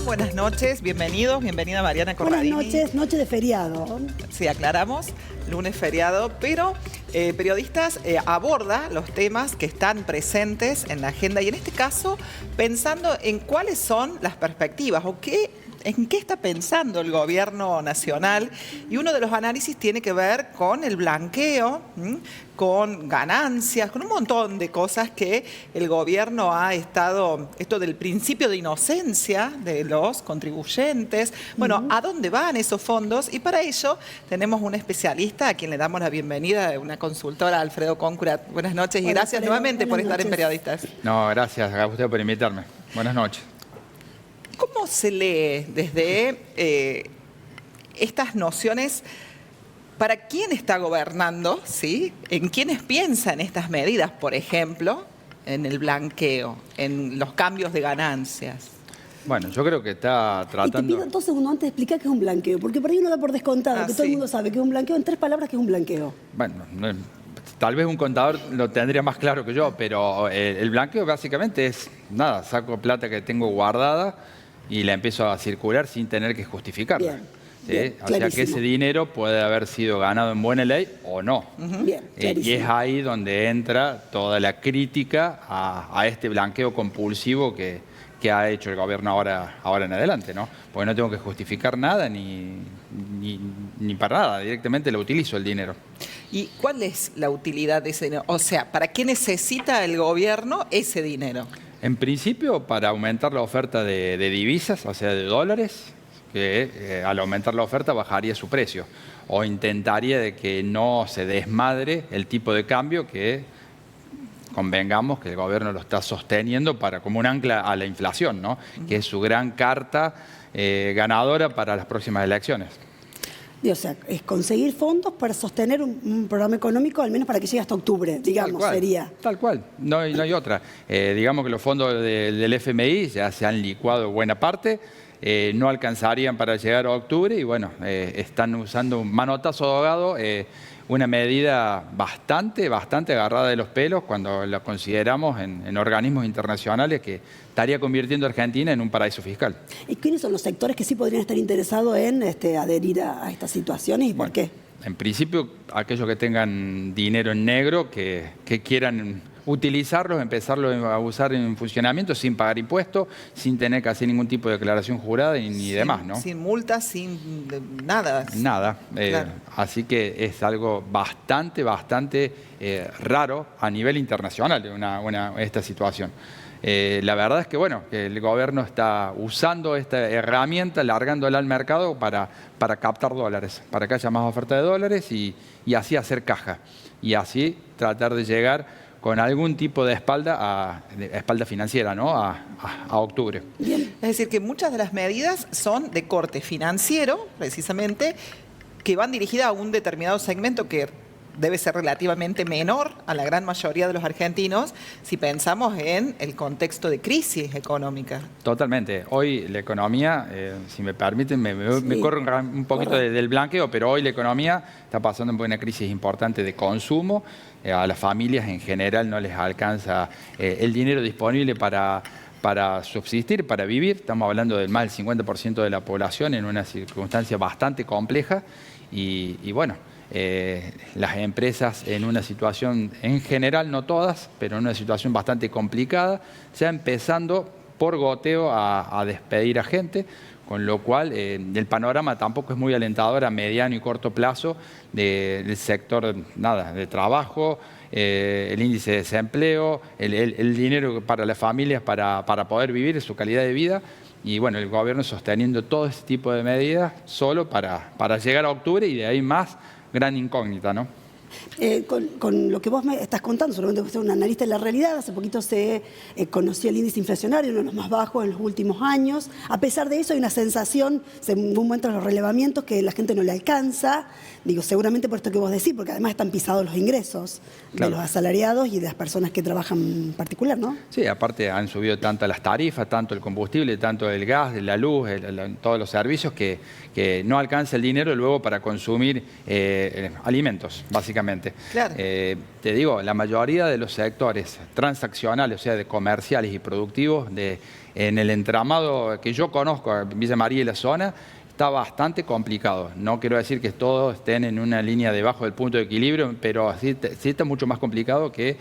Buenas noches, bienvenidos, bienvenida Mariana Corradini. Buenas noches, noche de feriado. Sí, aclaramos, lunes feriado, pero Periodistas aborda los temas que están presentes en la agenda y en este caso pensando en cuáles son las perspectivas o en qué está pensando el gobierno nacional, y uno de los análisis tiene que ver con el blanqueo, con ganancias, con un montón de cosas que el gobierno ha estado, esto del principio de inocencia de los contribuyentes, bueno, ¿a dónde van esos fondos? Y para ello tenemos un especialista a quien le damos la bienvenida, una consultora, Alfredo Cóncura. Buenas noches y gracias nuevamente por estar en Periodistas. No, gracias a usted por invitarme. Buenas noches. ¿Cómo se lee desde estas nociones? ¿Para quién está gobernando? ¿Sí? ¿En quiénes piensan estas medidas, por ejemplo, en el blanqueo, en los cambios de ganancias? Bueno, yo creo que está tratando... Y te pido 2 segundos antes de explicar qué es un blanqueo, porque por ahí uno da por descontado que todo el mundo sabe que es un blanqueo. En 3 palabras, ¿qué es un blanqueo? Bueno, tal vez un contador lo tendría más claro que yo, pero el blanqueo básicamente es, nada, saco plata que tengo guardada y la empiezo a circular sin tener que justificarla. Bien, ¿sí? bien, o sea que ese dinero puede haber sido ganado en buena ley o no. Bien, y es ahí donde entra toda la crítica a este blanqueo compulsivo que ha hecho el gobierno ahora en adelante, ¿no? Porque no tengo que justificar nada ni para nada, directamente lo utilizo el dinero. ¿Y cuál es la utilidad de ese dinero? O sea, ¿para qué necesita el gobierno ese dinero? En principio, para aumentar la oferta de divisas, o sea, de dólares, que al aumentar la oferta bajaría su precio. O intentaría de que no se desmadre el tipo de cambio que convengamos que el gobierno lo está sosteniendo como un ancla a la inflación, ¿no? Que es su gran carta ganadora para las próximas elecciones. O sea, es conseguir fondos para sostener un programa económico, al menos para que llegue hasta octubre, digamos, sería. Tal cual, no hay otra. Digamos que los fondos del FMI ya se han licuado buena parte, no alcanzarían para llegar a octubre y bueno, están usando un manotazo de ahogado, una medida bastante agarrada de los pelos cuando la consideramos en organismos internacionales que estaría convirtiendo a Argentina en un paraíso fiscal. ¿Y quiénes son los sectores que sí podrían estar interesados en adherir a estas situaciones y por qué? En principio, aquellos que tengan dinero en negro, que quieran utilizarlos, empezarlos a usar en funcionamiento sin pagar impuestos, sin tener que hacer ningún tipo de declaración jurada ni demás, ¿no? Sin multas, sin nada. Nada. Claro. Así que es algo bastante raro a nivel internacional esta situación. La verdad es que, bueno, que el gobierno está usando esta herramienta, largándola al mercado para captar dólares, para que haya más oferta de dólares y así hacer caja. Y así tratar de llegar con algún tipo de espalda financiera, ¿no? a octubre. Bien. Es decir, que muchas de las medidas son de corte financiero, precisamente, que van dirigidas a un determinado segmento que debe ser relativamente menor a la gran mayoría de los argentinos si pensamos en el contexto de crisis económica. Totalmente. Hoy la economía, si me permiten, me corro un poquito del blanqueo, pero hoy la economía está pasando por una crisis importante de consumo. A las familias en general no les alcanza el dinero disponible para subsistir, para vivir. Estamos hablando del más del 50% de la población en una circunstancia bastante compleja y bueno, las empresas en una situación, en general no todas, pero en una situación bastante complicada, ya empezando por goteo a despedir a gente, con lo cual el panorama tampoco es muy alentador a mediano y corto plazo del sector de trabajo, el índice de desempleo, el dinero para las familias para poder vivir, su calidad de vida. Y bueno, el gobierno sosteniendo todo este tipo de medidas solo para llegar a octubre y de ahí más gran incógnita, ¿no? Con lo que vos me estás contando, solamente vos sos un analista de la realidad, hace poquito se conoció el índice inflacionario, uno de los más bajos en los últimos años. A pesar de eso hay una sensación, según muestran los relevamientos, que la gente no le alcanza. Digo, seguramente por esto que vos decís, porque además están pisados los ingresos de los asalariados y de las personas que trabajan en particular, ¿no? Sí, aparte han subido tanto las tarifas, tanto el combustible, tanto el gas, la luz, todos los servicios que no alcanza el dinero luego para consumir alimentos, básicamente. básicamente. Claro. Te digo, la mayoría de los sectores transaccionales, o sea, de comerciales y productivos, en el entramado que yo conozco, Villa María y la zona, está bastante complicado. No quiero decir que todos estén en una línea debajo del punto de equilibrio, pero sí está mucho más complicado que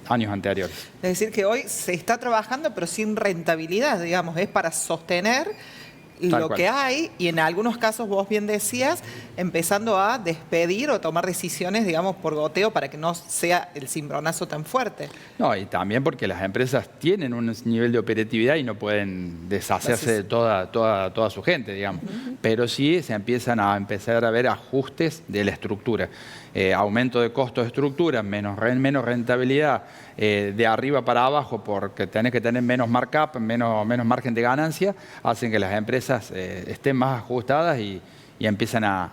años anteriores. Es decir, que hoy se está trabajando, pero sin rentabilidad, digamos, es para sostener lo que hay, y en algunos casos, vos bien decías, empezando a despedir o tomar decisiones, digamos, por goteo para que no sea el cimbronazo tan fuerte. No, y también porque las empresas tienen un nivel de operatividad y no pueden deshacerse de toda su gente, digamos. Pero sí se empiezan a ver ajustes de la estructura. Aumento de costos de estructura, menos rentabilidad, de arriba para abajo, porque tenés que tener menos markup, menos margen de ganancia, hacen que las empresas estén más ajustadas y empiezan a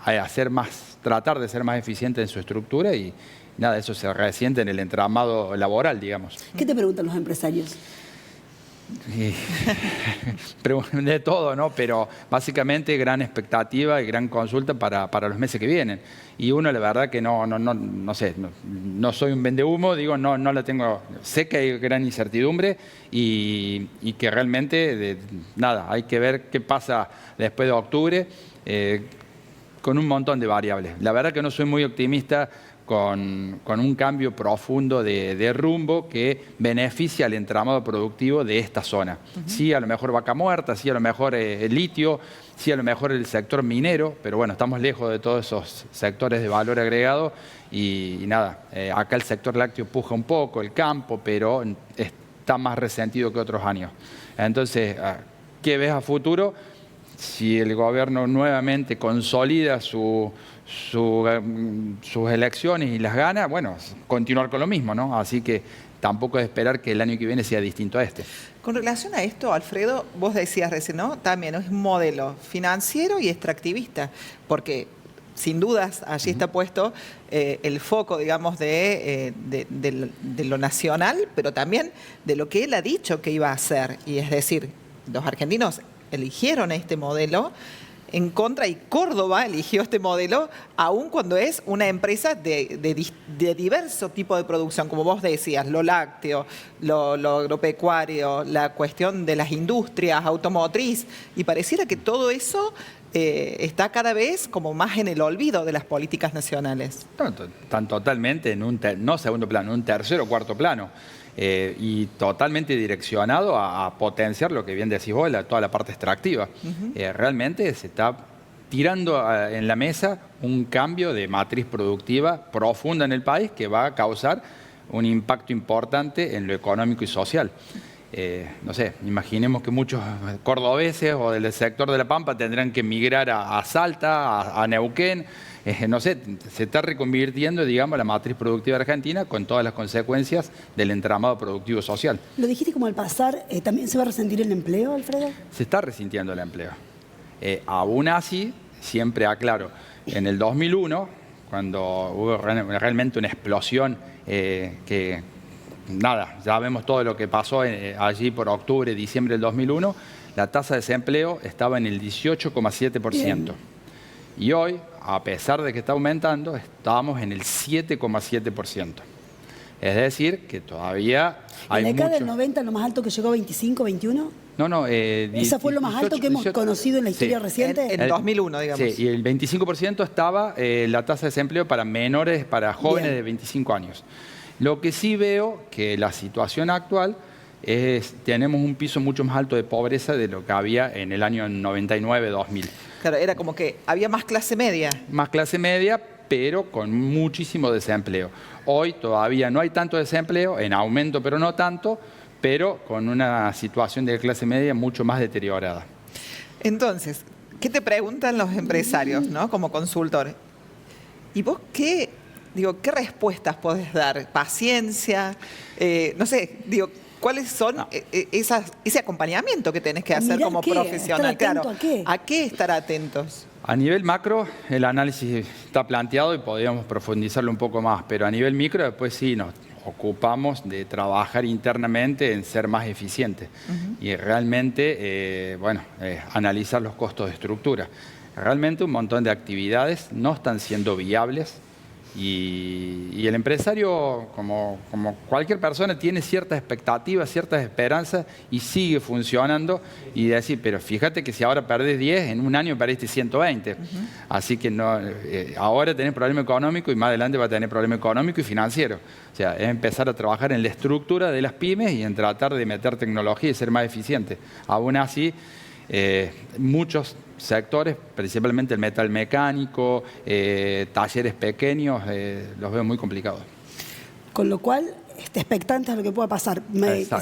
tratar de ser más eficientes en su estructura, y nada, eso se resiente en el entramado laboral, digamos. ¿Qué te preguntan los empresarios? De todo, ¿no? Pero básicamente gran expectativa y gran consulta para los meses que vienen. Y uno, la verdad que no sé, no soy un vendehumo, digo, no la tengo. Sé que hay gran incertidumbre y que realmente, nada, hay que ver qué pasa después de octubre, con un montón de variables. La verdad que no soy muy optimista con un cambio profundo de rumbo que beneficia al entramado productivo de esta zona. Sí, a lo mejor vaca muerta, sí, a lo mejor el litio, sí, a lo mejor el sector minero, pero bueno, estamos lejos de todos esos sectores de valor agregado y nada, acá el sector lácteo puja un poco, el campo, pero está más resentido que otros años. Entonces, ¿qué ves a futuro? Si el gobierno nuevamente consolida sus elecciones y las gana, bueno, continuar con lo mismo, ¿no? Así que tampoco es esperar que el año que viene sea distinto a este. Con relación a esto, Alfredo, vos decías recién, ¿no? También es un modelo financiero y extractivista, porque sin dudas allí está puesto el foco, digamos, de lo nacional, pero también de lo que él ha dicho que iba a hacer. Y es decir, los argentinos eligieron este modelo en contra, y Córdoba eligió este modelo aun cuando es una empresa de diverso tipo de producción, como vos decías, lo lácteo, lo agropecuario, la cuestión de las industrias, automotriz, y pareciera que todo eso está cada vez como más en el olvido de las políticas nacionales. Están totalmente en no segundo plano, en un tercer o cuarto plano. Y totalmente direccionado a potenciar lo que bien decís vos, toda la parte extractiva. Realmente se está tirando en la mesa un cambio de matriz productiva profunda en el país que va a causar un impacto importante en lo económico y social. No sé, imaginemos que muchos cordobeses o del sector de La Pampa tendrán que migrar a Salta, a Neuquén. No sé, se está reconvirtiendo, digamos, la matriz productiva argentina con todas las consecuencias del entramado productivo social. Lo dijiste como al pasar, ¿también se va a resentir el empleo, Alfredo? Se está resintiendo el empleo. Aún así, siempre aclaro, en el 2001, cuando hubo realmente una explosión que, nada, ya vemos todo lo que pasó allí por octubre, diciembre del 2001, la tasa de desempleo estaba en el 18,7%. Y hoy, a pesar de que está aumentando, estamos en el 7,7%. Es decir, que todavía hay ¿En la década mucho... del 90 lo más alto que llegó a 25, 21? No. ¿Esa fue lo más alto que hemos conocido en la historia reciente? En el 2001, digamos. Sí, y el 25% estaba la tasa de desempleo para menores, para jóvenes de 25 años. Lo que sí veo que la situación actual tenemos un piso mucho más alto de pobreza de lo que había en el año 99-2000. Claro, era como que había más clase media. Más clase media, pero con muchísimo desempleo. Hoy todavía no hay tanto desempleo, en aumento pero no tanto, pero con una situación de clase media mucho más deteriorada. Entonces, ¿qué te preguntan los empresarios, ¿no? Como consultor? ¿Y vos qué respuestas podés dar? ¿Paciencia? No sé, ¿cuáles son ese acompañamiento que tenés que hacer como profesional? ¿Estar atento a qué? ¿A qué estar atentos? A nivel macro, el análisis está planteado y podríamos profundizarlo un poco más, pero a nivel micro, después sí nos ocupamos de trabajar internamente en ser más eficientes y realmente, analizar los costos de estructura. Realmente un montón de actividades no están siendo viables Y el empresario, como cualquier persona, tiene ciertas expectativas, ciertas esperanzas y sigue funcionando. Y decir, pero fíjate que si ahora perdés 10, en un año perdiste 120. Así que no, ahora tenés problema económico y más adelante va a tener problema económico y financiero. O sea, es empezar a trabajar en la estructura de las pymes y en tratar de meter tecnología y ser más eficiente. Aún así, muchos sectores, principalmente el metal mecánico, talleres pequeños, los veo muy complicados. Con lo cual, expectantes a lo que pueda pasar.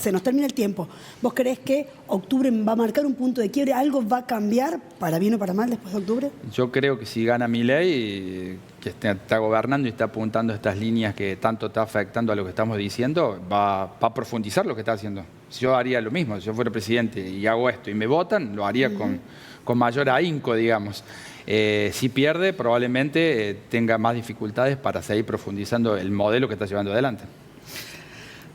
Se nos termina el tiempo. ¿Vos creés que octubre va a marcar un punto de quiebre? ¿Algo va a cambiar para bien o para mal después de octubre? Yo creo que si gana Milei, que está gobernando y está apuntando estas líneas que tanto está afectando a lo que estamos diciendo, va a profundizar lo que está haciendo. Yo haría lo mismo. Si yo fuera presidente y hago esto y me votan, lo haría con mayor ahínco, digamos. Si pierde, probablemente tenga más dificultades para seguir profundizando el modelo que está llevando adelante.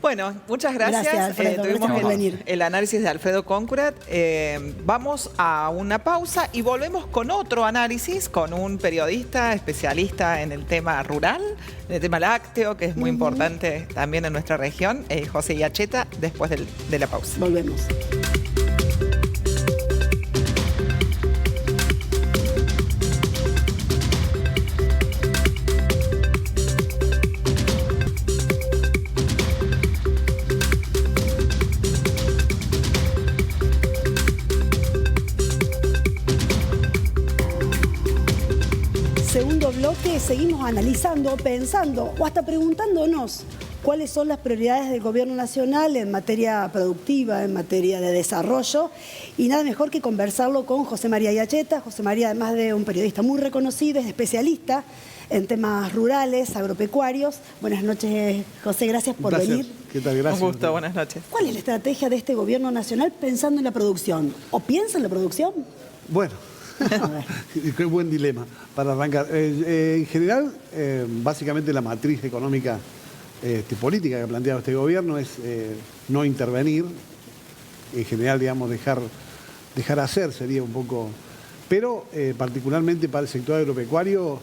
Bueno, muchas gracias. Gracias, Alfredo. Tuvimos Gracias por venir. el análisis de Alfredo Concurat. Vamos a una pausa y volvemos con otro análisis con un periodista especialista en el tema rural, en el tema lácteo, que es muy importante también en nuestra región, José Iacheta, después de la pausa. Volvemos. Segundo bloque, seguimos analizando, pensando o hasta preguntándonos cuáles son las prioridades del Gobierno Nacional en materia productiva, en materia de desarrollo. Y nada mejor que conversarlo con José María Iacheta. José María, además de un periodista muy reconocido, es especialista en temas rurales, agropecuarios. Buenas noches, José, gracias por venir. ¿Qué tal? Gracias. Un gusto, buenas noches. ¿Cuál es la estrategia de este Gobierno Nacional pensando en la producción? ¿O piensa en la producción? Bueno, qué buen dilema para arrancar. En general, básicamente la matriz económica política que ha planteado este gobierno es no intervenir. En general, digamos, dejar hacer sería un poco... Pero particularmente para el sector agropecuario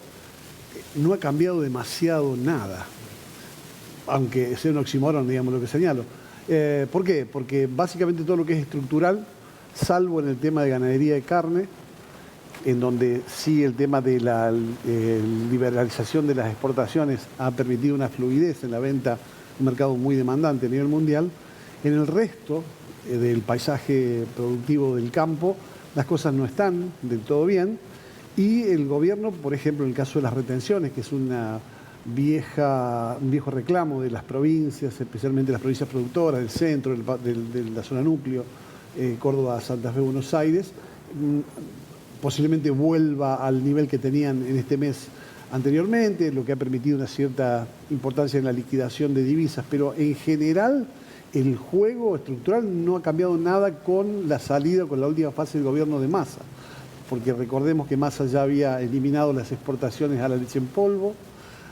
no ha cambiado demasiado nada, aunque sea un oxímoron, digamos, lo que señalo. ¿Por qué? Porque básicamente todo lo que es estructural, salvo en el tema de ganadería de carne, en donde sí el tema de la liberalización de las exportaciones ha permitido una fluidez en la venta, un mercado muy demandante a nivel mundial. En el resto del paisaje productivo del campo, las cosas no están del todo bien. Y el gobierno, por ejemplo, en el caso de las retenciones, que es un viejo reclamo de las provincias, especialmente las provincias productoras, del centro, de la zona núcleo, Córdoba, Santa Fe, Buenos Aires, posiblemente vuelva al nivel que tenían en este mes anteriormente, lo que ha permitido una cierta importancia en la liquidación de divisas, pero en general el juego estructural no ha cambiado nada con la salida, con la última fase del gobierno de Massa, porque recordemos que Massa ya había eliminado las exportaciones a la leche en polvo,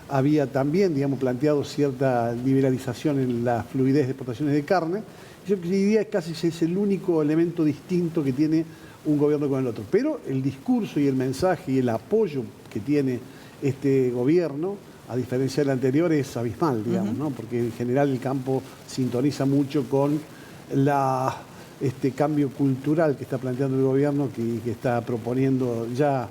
había también, digamos, planteado cierta liberalización en la fluidez de exportaciones de carne. Yo diría que casi es el único elemento distinto que tiene un gobierno con el otro. Pero el discurso y el mensaje y el apoyo que tiene este gobierno, a diferencia del anterior, es abismal, digamos, ¿no? Porque en general el campo sintoniza mucho con este cambio cultural que está planteando el gobierno, que está proponiendo ya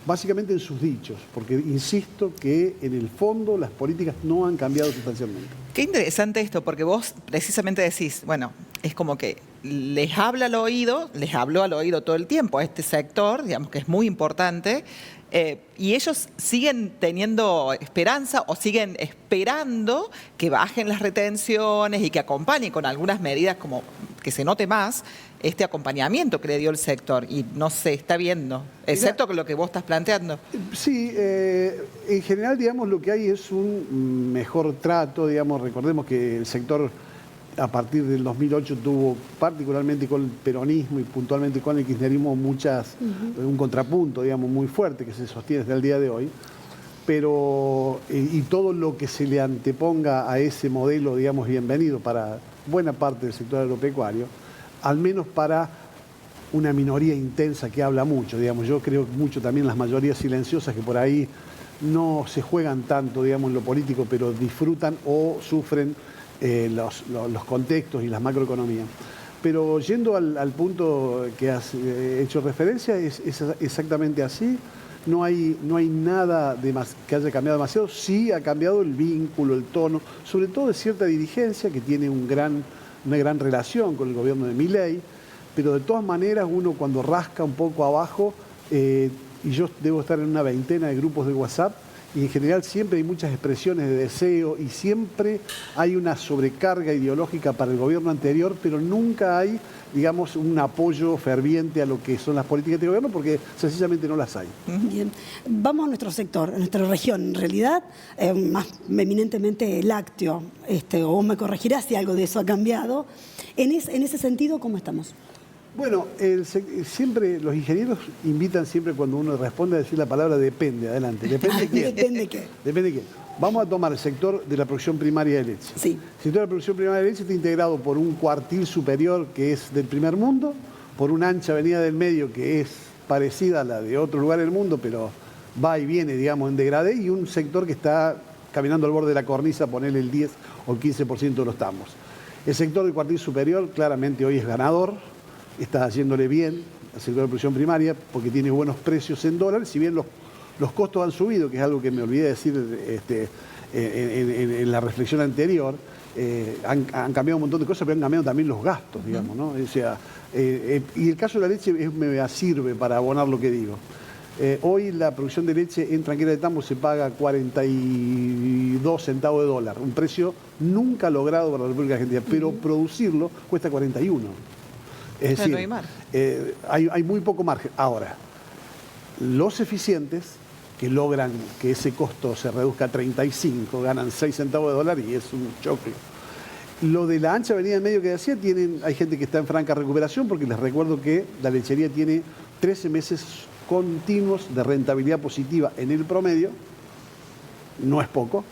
básicamente en sus dichos, porque insisto que en el fondo las políticas no han cambiado sustancialmente. Qué interesante esto, porque vos precisamente decís, bueno, es como que les habla al oído, les habló al oído todo el tiempo a este sector, digamos que es muy importante, y ellos siguen teniendo esperanza o siguen esperando que bajen las retenciones y que acompañen con algunas medidas como que se note más este acompañamiento que le dio el sector, y no se está viendo, excepto con lo que vos estás planteando. Sí, en general, digamos, lo que hay es un mejor trato, digamos, recordemos que el sector a partir del 2008 tuvo, particularmente con el peronismo y puntualmente con el kirchnerismo, un contrapunto, digamos, muy fuerte que se sostiene hasta el día de hoy. Pero, y todo lo que se le anteponga a ese modelo, digamos, bienvenido para buena parte del sector agropecuario, al menos para una minoría intensa que habla mucho, digamos. Yo creo mucho también las mayorías silenciosas que por ahí no se juegan tanto, digamos, en lo político, pero disfrutan o sufren los contextos y las macroeconomías. Pero yendo al punto que has hecho referencia, es exactamente así. No hay nada que haya cambiado demasiado. Sí ha cambiado el vínculo, el tono, sobre todo de cierta dirigencia que tiene una gran relación con el gobierno de Milei, pero de todas maneras uno cuando rasca un poco abajo, y yo debo estar en una veintena de grupos de WhatsApp, y en general siempre hay muchas expresiones de deseo y siempre hay una sobrecarga ideológica para el gobierno anterior, pero nunca hay, digamos, un apoyo ferviente a lo que son las políticas de gobierno porque sencillamente no las hay. Bien. Vamos a nuestro sector, a nuestra región. En realidad, más eminentemente lácteo. O me corregirás si algo de eso ha cambiado. En ese sentido, ¿cómo estamos? Bueno, siempre los ingenieros invitan siempre cuando uno responde a decir la palabra depende. Adelante. ¿Depende de qué? ¿Depende de qué? Depende de qué. Vamos a tomar el sector de la producción primaria de leche. Sí. El sector de la producción primaria de leche está integrado por un cuartil superior que es del primer mundo, por una ancha avenida del medio que es parecida a la de otro lugar del mundo, pero va y viene, digamos, en degradé, y un sector que está caminando al borde de la cornisa, ponerle el 10 o el 15% de los tambos. El sector del cuartil superior claramente hoy es ganador, está haciéndole bien al sector de producción primaria porque tiene buenos precios en dólares, si bien los costos han subido, que es algo que me olvidé decir en la reflexión anterior, han cambiado un montón de cosas, pero han cambiado también los gastos, digamos, ¿no? O sea, y el caso de la leche me sirve para abonar lo que digo. Hoy la producción de leche en tranquera de tambo se paga 42 centavos de dólar, un precio nunca logrado para la República Argentina, pero producirlo cuesta 41. Es decir, hay muy poco margen. Ahora, los eficientes que logran que ese costo se reduzca a 35, ganan 6 centavos de dólar y es un choque. Lo de la ancha avenida en medio que decía, hay gente que está en franca recuperación porque les recuerdo que la lechería tiene 13 meses continuos de rentabilidad positiva en el promedio, no es poco.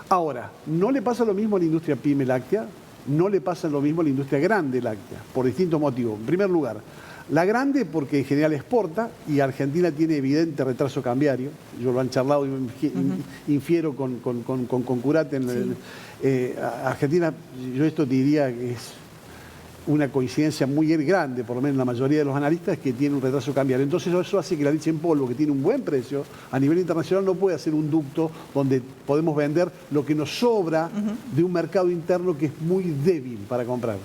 Ahora, no le pasa lo mismo a la industria pyme láctea, no le pasa lo mismo a la industria grande láctea, por distintos motivos. En primer lugar, la grande porque en general exporta y Argentina tiene evidente retraso cambiario. Yo lo han charlado y infiero con Curate. Argentina, yo esto te diría que es una coincidencia muy grande, por lo menos la mayoría de los analistas, que tiene un retraso cambiario. Entonces eso hace que la leche en polvo, que tiene un buen precio, a nivel internacional no puede hacer un ducto donde podemos vender lo que nos sobra de un mercado interno que es muy débil para comprar.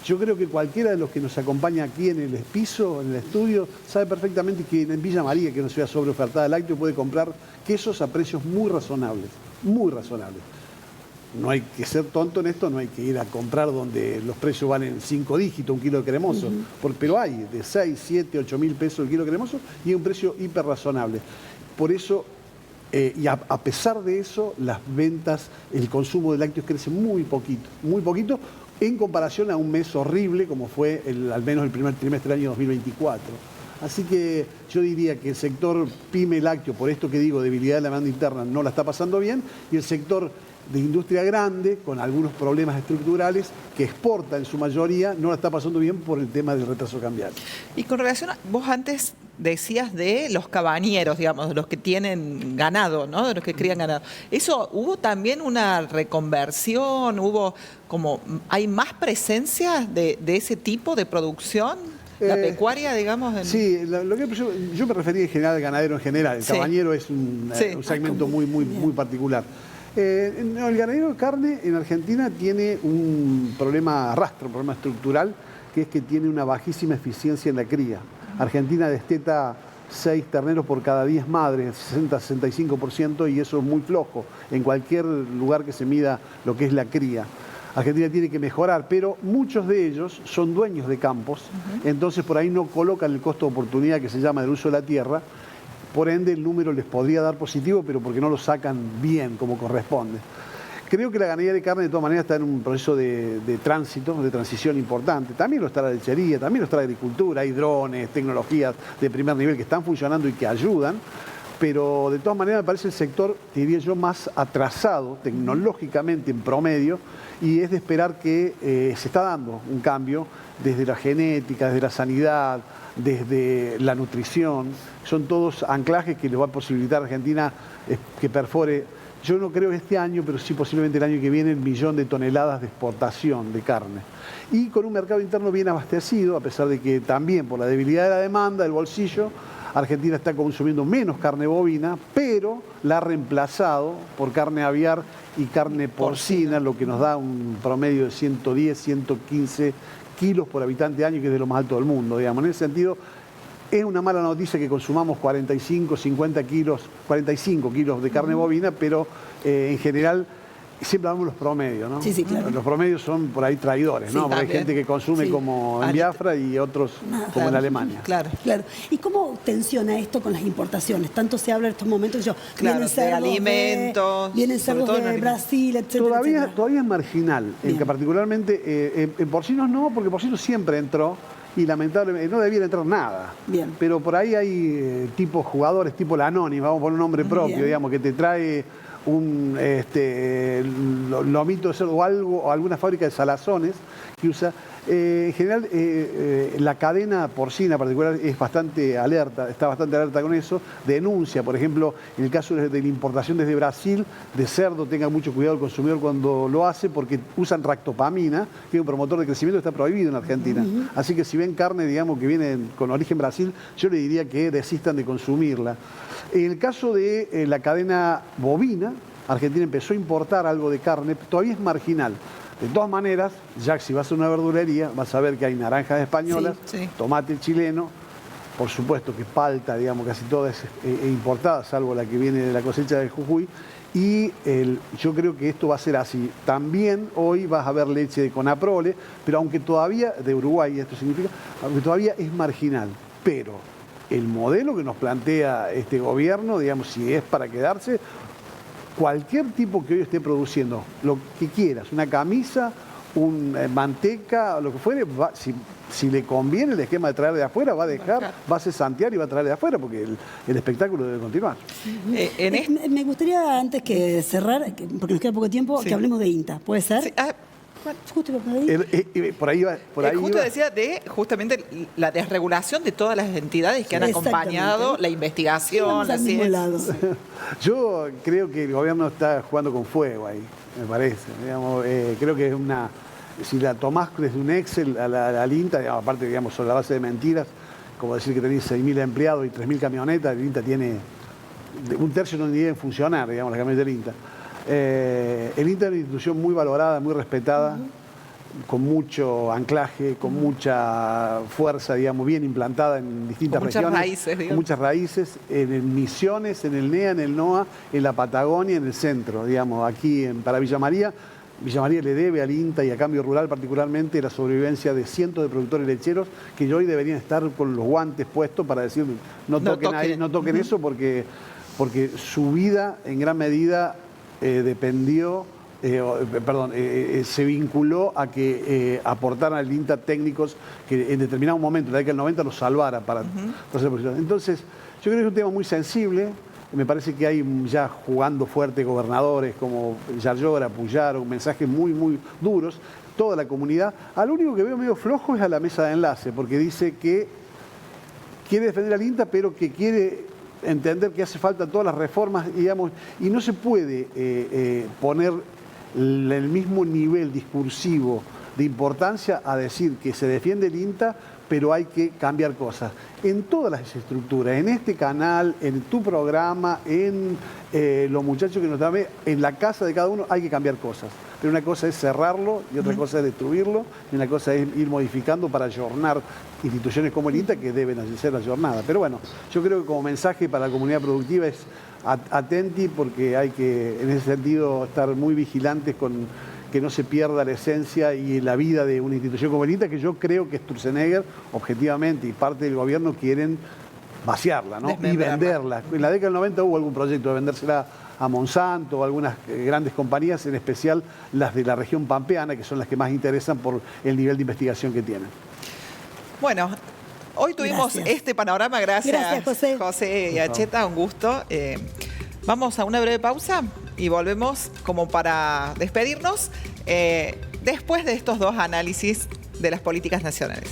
Yo creo que cualquiera de los que nos acompaña aquí en el piso, en el estudio, sabe perfectamente que en Villa María, que no sea sobreofertada lácteo, puede comprar quesos a precios muy razonables, muy razonables. No hay que ser tonto en esto, no hay que ir a comprar donde los precios valen 5 dígitos un kilo de cremoso, pero hay de 6, 7, 8 mil pesos el kilo de cremoso y es un precio hiper razonable. Por eso, y a pesar de eso, las ventas, el consumo de lácteos crece muy poquito, en comparación a un mes horrible como fue al menos el primer trimestre del año 2024. Así que yo diría que el sector pyme lácteo, por esto que digo, debilidad de la demanda interna, no la está pasando bien, y el sector de industria grande, con algunos problemas estructurales, que exporta en su mayoría, no la está pasando bien por el tema del retraso cambiario. Y con relación vos antes decías de los cabañeros, digamos, de los que tienen ganado, ¿no? De los que crían ganado. ¿Eso hubo también una reconversión? ¿Hay más presencia de ese tipo de producción? ¿La pecuaria, digamos? Sí, yo me refería en general al ganadero en general. El cabañero es un segmento muy particular. El ganadero de carne en Argentina tiene un problema un problema estructural, que es que tiene una bajísima eficiencia en la cría. Argentina desteta 6 terneros por cada 10 madres, 60-65%, y eso es muy flojo en cualquier lugar que se mida lo que es la cría. Argentina tiene que mejorar, pero muchos de ellos son dueños de campos, entonces por ahí no colocan el costo de oportunidad que se llama del uso de la tierra. Por ende, el número les podría dar positivo, pero porque no lo sacan bien, como corresponde. Creo que la ganadería de carne, de todas maneras, está en un proceso de tránsito, de transición importante. También lo está la lechería, también lo está la agricultura. Hay drones, tecnologías de primer nivel que están funcionando y que ayudan. pero de todas maneras me parece el sector, diría yo, más atrasado tecnológicamente en promedio, y es de esperar que se está dando un cambio desde la genética, desde la sanidad, desde la nutrición. Son todos anclajes que le va a posibilitar a Argentina que perfore, yo no creo este año, pero sí posiblemente el año que viene, 1 millón de toneladas de exportación de carne. Y con un mercado interno bien abastecido, a pesar de que también por la debilidad de la demanda, del bolsillo, Argentina está consumiendo menos carne bovina, pero la ha reemplazado por carne aviar y carne porcina, lo que nos da un promedio de 110, 115 kilos por habitante año, que es de lo más alto del mundo, digamos. En ese sentido, es una mala noticia que consumamos 45, 50 kilos, 45 kilos de carne bovina, pero en general siempre hablamos los promedios, ¿no? Sí, sí, claro. Los promedios son por ahí traidores, ¿no? Sí, Porque hay gente que consume como en Biafra y otros como en Alemania. Claro. Claro. ¿Y cómo tensiona esto con las importaciones? Tanto se habla en estos momentos que Claro, vienen de cerdos alimentos, vienen sobre cerdos todo en de alimentos. Brasil, etcétera, etcétera. Todavía es marginal, en que particularmente en porcinos no, porque porcinos siempre entró y lamentablemente no debiera entrar nada. Bien. Pero por ahí hay tipos jugadores, tipo la Anónima, vamos a poner un nombre propio, Bien. digamos, que te trae un lomito de cerdo o algo, o alguna fábrica de salazones que usa. En general, la cadena porcina particular es bastante alerta, está bastante alerta con eso. Denuncia, por ejemplo, en el caso de la importación desde Brasil de cerdo, tenga mucho cuidado el consumidor cuando lo hace, porque usan ractopamina, que es un promotor de crecimiento que está prohibido en Argentina. Así que si ven carne, digamos, que viene con origen Brasil, yo le diría que desistan de consumirla. En el caso de la cadena bovina, Argentina empezó a importar algo de carne, todavía es marginal. De todas maneras, ya si vas a una verdulería, vas a ver que hay naranjas españolas, Sí. tomate chileno, por supuesto que palta, digamos, casi toda es importada, salvo la que viene de la cosecha de Jujuy. Y yo creo que esto va a ser así. También hoy vas a ver leche de Conaprole, pero aunque todavía, de Uruguay, esto significa, aunque todavía es marginal. Pero el modelo que nos plantea este gobierno, digamos, si es para quedarse, cualquier tipo que hoy esté produciendo, lo que quieras, una camisa, manteca, lo que fuere, si le conviene el esquema de traer de afuera, va a dejar, va a cesantear y va a traer de afuera, porque el espectáculo debe continuar. Me gustaría, antes que cerrar, porque nos queda poco tiempo, que hablemos de INTA. ¿Puede ser? Sí, Justo iba por ahí. Por ahí va. justo decía de justamente la desregulación de todas las entidades que han acompañado la investigación. Vamos al mismo lado. Yo creo que el gobierno está jugando con fuego ahí, me parece. Digamos, creo que es una... Si la tomás desde un Excel al INTA, digamos, aparte, digamos, sobre la base de mentiras, como decir que tenés 6.000 empleados y 3.000 camionetas, el INTA tiene un tercio no deben funcionar, digamos, las camionetas del INTA. El INTA es una institución muy valorada, muy respetada, con mucho anclaje, con mucha fuerza, digamos, bien implantada en distintas regiones. Con muchas raíces, en Misiones, en el NEA, en el NOA, en la Patagonia, en el centro, digamos, aquí para Villa María. Villa María le debe al INTA y a Cambio Rural particularmente la sobrevivencia de cientos de productores lecheros que hoy deberían estar con los guantes puestos para decir no toquen eso porque su vida en gran medida se vinculó a que aportaran al INTA técnicos que en determinado momento, en la década del 90, los salvara para hacer posiciones. Entonces, yo creo que es un tema muy sensible. Me parece que hay ya jugando fuerte gobernadores como Yarlora, Puyaro, mensajes muy, muy duros. Toda la comunidad. Al único que veo medio flojo es a la mesa de enlace, porque dice que quiere defender al INTA, pero que quiere entender que hace falta todas las reformas, digamos, y no se puede poner el mismo nivel discursivo de importancia a decir que se defiende el INTA, pero hay que cambiar cosas. En todas las estructuras, en este canal, en tu programa, en los muchachos que nos dan, en la casa de cada uno hay que cambiar cosas. Pero una cosa es cerrarlo y otra cosa es destruirlo y una cosa es ir modificando para ayornar instituciones como el INTA que deben ser ayornadas. Pero bueno, yo creo que como mensaje para la comunidad productiva es atenti porque hay que, en ese sentido, estar muy vigilantes con que no se pierda la esencia y la vida de una institución como el INTA, que yo creo que Sturzenegger, objetivamente, y parte del gobierno quieren vaciarla, ¿no? Y venderla. En la década del 90 hubo algún proyecto de vendérsela a Monsanto o algunas grandes compañías, en especial las de la región pampeana, que son las que más interesan por el nivel de investigación que tienen. Bueno, Hoy tuvimos Gracias. este panorama, gracias José. José y Acheta, un gusto. Vamos a una breve pausa y volvemos como para despedirnos después de estos dos análisis de las políticas nacionales.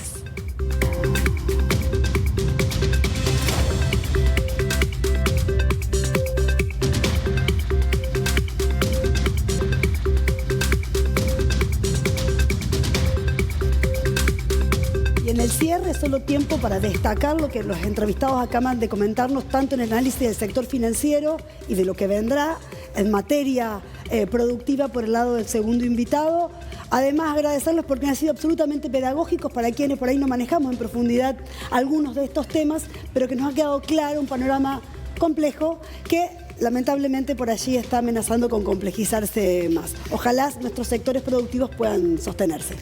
En el cierre, solo tiempo para destacar lo que los entrevistados acaban de comentarnos, tanto en el análisis del sector financiero y de lo que vendrá en materia productiva por el lado del segundo invitado. Además, agradecerles porque han sido absolutamente pedagógicos para quienes por ahí no manejamos en profundidad algunos de estos temas, pero que nos ha quedado claro un panorama complejo que lamentablemente por allí está amenazando con complejizarse más. Ojalá nuestros sectores productivos puedan sostenerse.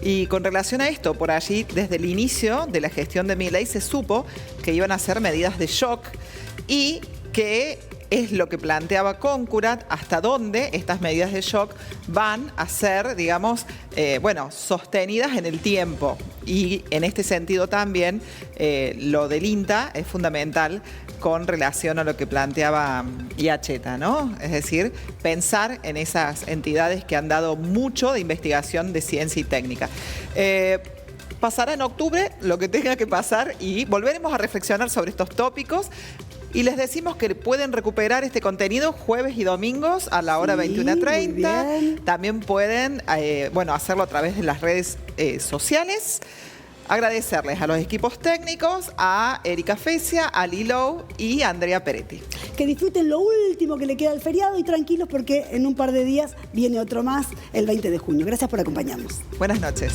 Y con relación a esto, por allí, desde el inicio de la gestión de Milei se supo que iban a ser medidas de shock y que es lo que planteaba Concurat, hasta dónde estas medidas de shock van a ser, digamos, sostenidas en el tiempo. Y en este sentido también lo del INTA es fundamental con relación a lo que planteaba Acheta, ¿no? Es decir, pensar en esas entidades que han dado mucho de investigación de ciencia y técnica. Pasará en octubre lo que tenga que pasar y volveremos a reflexionar sobre estos tópicos. Y les decimos que pueden recuperar este contenido jueves y domingos a la hora 21:30. También pueden hacerlo a través de las redes sociales. Agradecerles a los equipos técnicos, a Erika Fecia, a Lilo y a Andrea Peretti. Que disfruten lo último que le queda al feriado y tranquilos porque en un par de días viene otro más el 20 de junio. Gracias por acompañarnos. Buenas noches.